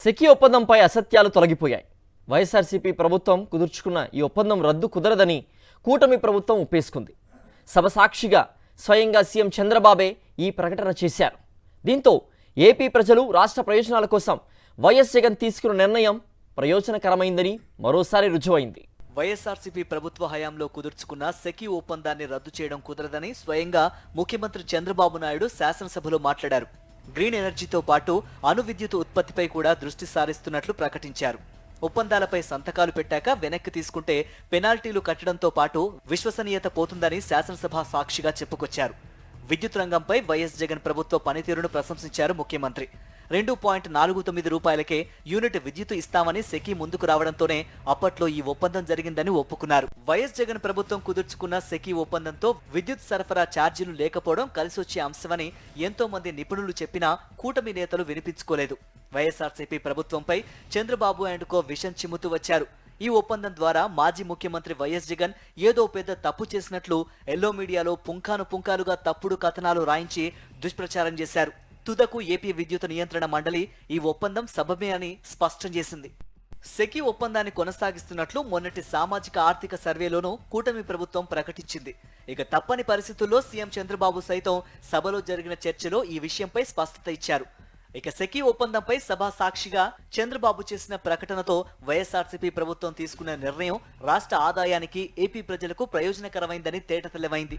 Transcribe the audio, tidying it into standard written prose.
SECI ఒప్పందంపై అసత్యాలు తొలగిపోయాయి. వైఎస్ఆర్సీపీ ప్రభుత్వం కుదుర్చుకున్న ఈ ఒప్పందం రద్దు కుదరదని కూటమి ప్రభుత్వం ఒప్పేసుకుంది. సభ సాక్షిగా స్వయంగా సీఎం చంద్రబాబే ఈ ప్రకటన చేశారు. దీంతో ఏపీ ప్రజలు రాష్ట్ర ప్రయోజనాల కోసం వైఎస్ జగన్ తీసుకున్న నిర్ణయం ప్రయోజనకరమైందని మరోసారి రుజువైంది. వైఎస్ఆర్సీపీ ప్రభుత్వ హయాంలో కుదుర్చుకున్న సెకీ ఒప్పందాన్ని రద్దు చేయడం కుదరదని స్వయంగా ముఖ్యమంత్రి చంద్రబాబు నాయుడు శాసనసభలో మాట్లాడారు. గ్రీన్ ఎనర్జీతో పాటు అణు విద్యుత్ ఉత్పత్తిపై కూడా దృష్టి సారిస్తున్నట్లు ప్రకటించారు. ఒప్పందాలపై సంతకాలు పెట్టాక వెనక్కి తీసుకుంటే పెనాల్టీలు కట్టడంతో పాటు విశ్వసనీయత పోతుందని శాసనసభ సాక్షిగా చెప్పుకొచ్చారు. విద్యుత్ రంగంపై వైఎస్ జగన్ ప్రభుత్వ పనితీరును ప్రశంసించారు ముఖ్యమంత్రి. 2.49 రూపాయలకే యూనిట్ విద్యుత్ ఇస్తామని సెకీ ముందుకు రావడంతోనే అప్పట్లో ఈ ఒప్పందం జరిగిందని ఒప్పుకున్నారు. వైఎస్ జగన్ ప్రభుత్వం కుదుర్చుకున్న సెకీ ఒప్పందంతో విద్యుత్ సరఫరా ఛార్జీలు లేకపోవడం కలిసొచ్చే అంశమని ఎంతో మంది నిపుణులు చెప్పినా కూటమి నేతలు వినిపించుకోలేదు. వైఎస్ఆర్సీపీ ప్రభుత్వంపై చంద్రబాబు అండ్ కో విషం చిమ్ముతూ వచ్చారు. ఈ ఒప్పందం ద్వారా మాజీ ముఖ్యమంత్రి వైఎస్ జగన్ ఏదో పెద్ద తప్పు చేసినట్లు ఎల్లో మీడియాలో పుంకానుగా తప్పుడు కథనాలు రాయించి దుష్ప్రచారం చేశారు. తుదకు ఏపీ విద్యుత్ నియంత్రణ మండలి ఈ ఒప్పందం సబబే అని స్పష్టం చేసింది. సెకీ ఒప్పందాన్ని కొనసాగిస్తున్నట్లు మొన్నటి సామాజిక ఆర్థిక సర్వేలోనూ కూటమి ప్రభుత్వం ప్రకటించింది. ఇక తప్పని పరిస్థితుల్లో సీఎం చంద్రబాబు సైతం సభలో జరిగిన చర్చలో ఈ విషయంపై స్పష్టత ఇచ్చారు. ఇక సెకీ ఒప్పందంపై సభ సాక్షిగా చంద్రబాబు చేసిన ప్రకటనతో వైఎస్ఆర్సీపీ ప్రభుత్వం తీసుకున్న నిర్ణయం రాష్ట్ర ఆదాయానికి, ఏపీ ప్రజలకు ప్రయోజనకరమైందని తేటతెల్లమైంది.